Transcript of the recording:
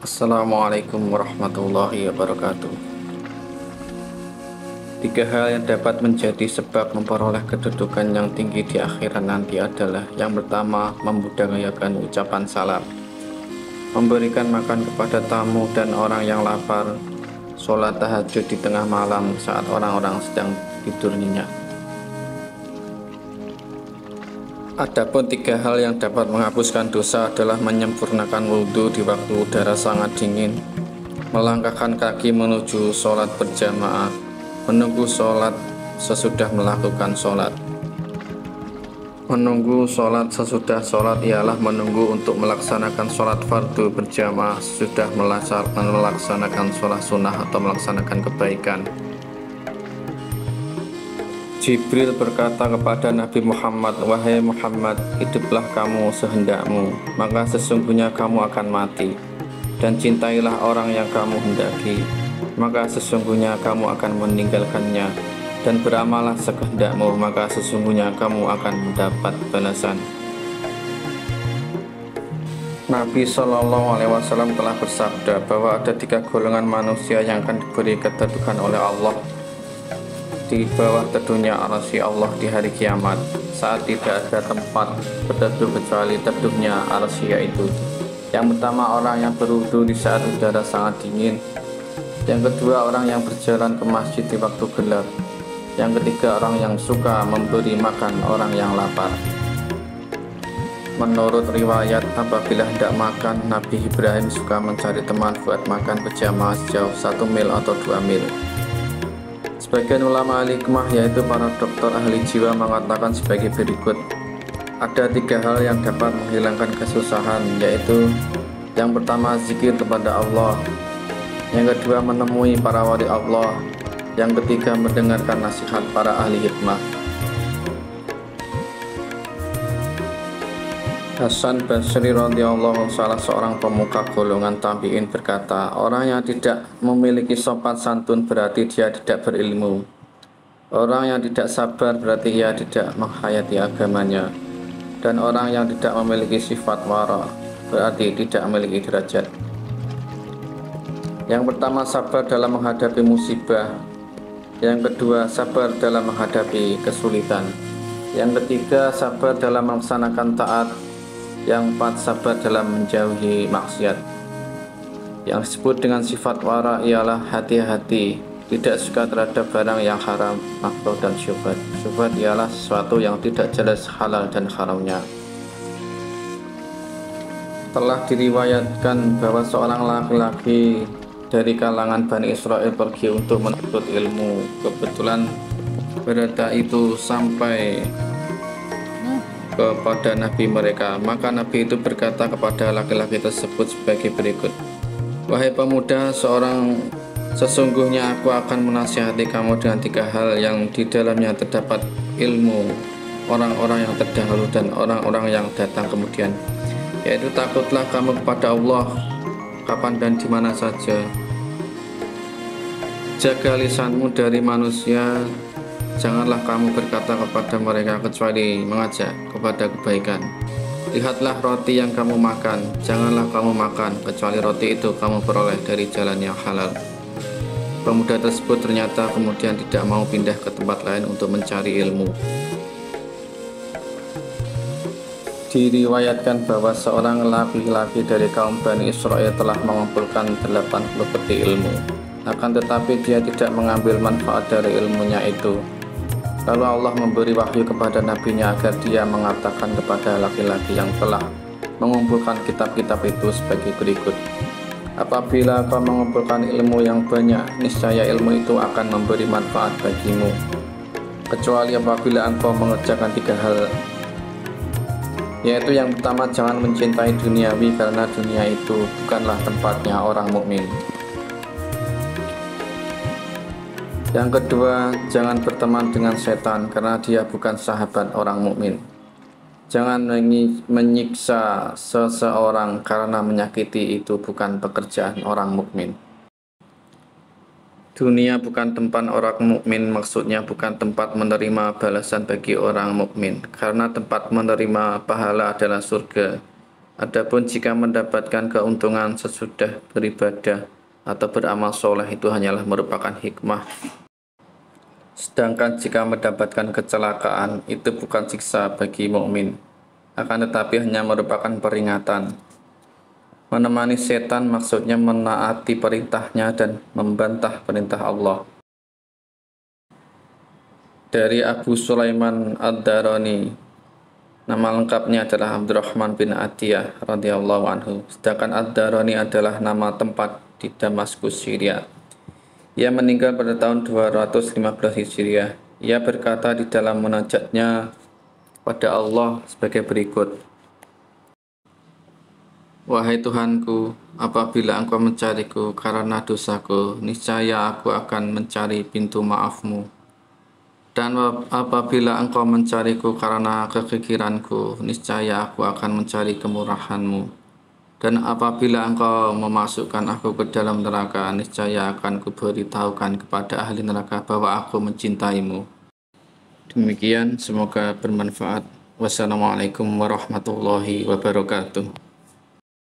Assalamualaikum warahmatullahi wabarakatuh. Tiga hal yang dapat menjadi sebab memperoleh kedudukan yang tinggi di akhirat nanti adalah: yang pertama, membudayakan ucapan salam, memberikan makan kepada tamu dan orang yang lapar, sholat tahajud di tengah malam saat orang-orang sedang tidur nyenyak. Adapun tiga hal yang dapat menghapuskan dosa adalah menyempurnakan wudhu di waktu udara sangat dingin, melangkahkan kaki menuju sholat berjamaah, menunggu sholat sesudah melakukan sholat. Menunggu sholat sesudah sholat ialah menunggu untuk melaksanakan sholat fardu berjamaah sudah melaksanakan sholat sunnah atau melaksanakan kebaikan. Jibril berkata kepada Nabi Muhammad, "Wahai Muhammad, hiduplah kamu sehendakmu, maka sesungguhnya kamu akan mati. Dan cintailah orang yang kamu hendaki, maka sesungguhnya kamu akan meninggalkannya. Dan beramallah sekehendakmu, maka sesungguhnya kamu akan mendapat balasan." Nabi Shallallahu Alaihi Wasallam telah bersabda bahwa ada tiga golongan manusia yang akan diberi kedudukan oleh Allah di bawah teduhnya arsy Allah di hari kiamat, saat tidak ada tempat berteduh kecuali teduhnya arsy, yaitu: yang pertama, orang yang berwudu di saat udara sangat dingin; yang kedua, orang yang berjalan ke masjid di waktu gelap; yang ketiga, orang yang suka memberi makan orang yang lapar. Menurut riwayat, apabila hendak makan, Nabi Ibrahim suka mencari teman buat makan berjamaah sejauh 1 mil atau 2 mil. Sebagian ulama al-hikmah, yaitu para dokter ahli jiwa, mengatakan sebagai berikut: ada tiga hal yang dapat menghilangkan kesusahan, yaitu: yang pertama, zikir kepada Allah; yang kedua, menemui para wali Allah; yang ketiga, mendengarkan nasihat para ahli hikmah. Hasan Basri radhiyallahu, salah seorang pemuka golongan tabi'in, berkata, orang yang tidak memiliki sopan santun berarti dia tidak berilmu. Orang yang tidak sabar berarti ia tidak menghayati agamanya. Dan orang yang tidak memiliki sifat wara berarti tidak memiliki derajat. Yang pertama, sabar dalam menghadapi musibah. Yang kedua, sabar dalam menghadapi kesulitan. Yang ketiga, sabar dalam melaksanakan taat. Yang keempat, sabar dalam menjauhi maksiat. Yang disebut dengan sifat wara ialah hati-hati, tidak suka terhadap barang yang haram, makruh, dan syubhat. Syubhat ialah sesuatu yang tidak jelas halal dan haramnya. Telah diriwayatkan bahwa seorang laki-laki dari kalangan Bani Israel pergi untuk menuntut ilmu. Kebetulan berita itu sampai kepada Nabi mereka. Maka Nabi itu berkata kepada laki-laki tersebut sebagai berikut: wahai pemuda, sesungguhnya aku akan menasihati kamu dengan tiga hal yang di dalamnya terdapat ilmu orang-orang yang terdahulu dan orang-orang yang datang kemudian, yaitu: takutlah kamu kepada Allah kapan dan di mana saja. Jaga lisanmu dari manusia. Janganlah kamu berkata kepada mereka kecuali mengajak kepada kebaikan. Lihatlah roti yang kamu makan, janganlah kamu makan kecuali roti itu kamu peroleh dari jalan yang halal. Pemuda tersebut ternyata kemudian tidak mau pindah ke tempat lain untuk mencari ilmu. Diriwayatkan bahwa seorang laki-laki dari kaum Bani Israel telah mengumpulkan 80 peti ilmu. Akan tetapi dia tidak mengambil manfaat dari ilmunya itu. Lalu Allah memberi wahyu kepada nabinya agar dia mengatakan kepada laki-laki yang telah mengumpulkan kitab-kitab itu sebagai berikut: apabila kau mengumpulkan ilmu yang banyak, niscaya ilmu itu akan memberi manfaat bagimu, kecuali apabila engkau mengerjakan tiga hal, yaitu: yang pertama, jangan mencintai duniawi karena dunia itu bukanlah tempatnya orang mukmin. Yang kedua, jangan berteman dengan setan karena dia bukan sahabat orang mukmin. Jangan menyiksa seseorang karena menyakiti itu bukan pekerjaan orang mukmin. Dunia bukan tempat orang mukmin, maksudnya bukan tempat menerima balasan bagi orang mukmin, karena tempat menerima pahala adalah surga. Adapun jika mendapatkan keuntungan sesudah beribadah atau beramal soleh itu hanyalah merupakan hikmah. Sedangkan jika mendapatkan kecelakaan itu bukan siksa bagi mukmin, akan tetapi hanya merupakan peringatan. Menemani setan maksudnya menaati perintahnya dan membantah perintah Allah. Dari Abu Sulaiman Ad-Darani, nama lengkapnya adalah Abdurrahman bin Atiyah radhiyallahu anhu. Sedangkan Ad-Darani adalah nama tempat di Damaskus, Syria. Ia meninggal pada tahun 215 Hijriah. Ia berkata di dalam munajatnya pada Allah sebagai berikut. Wahai Tuhanku, apabila Engkau mencariku karena dosaku, niscaya aku akan mencari pintu maafmu. Dan apabila Engkau mencariku karena kekikiranku, niscaya aku akan mencari kemurahanmu. Dan apabila Engkau memasukkan aku ke dalam neraka, niscaya akan kuberitahukan kepada ahli neraka bahwa aku mencintaimu. Demikian, semoga bermanfaat. Wassalamualaikum warahmatullahi wabarakatuh.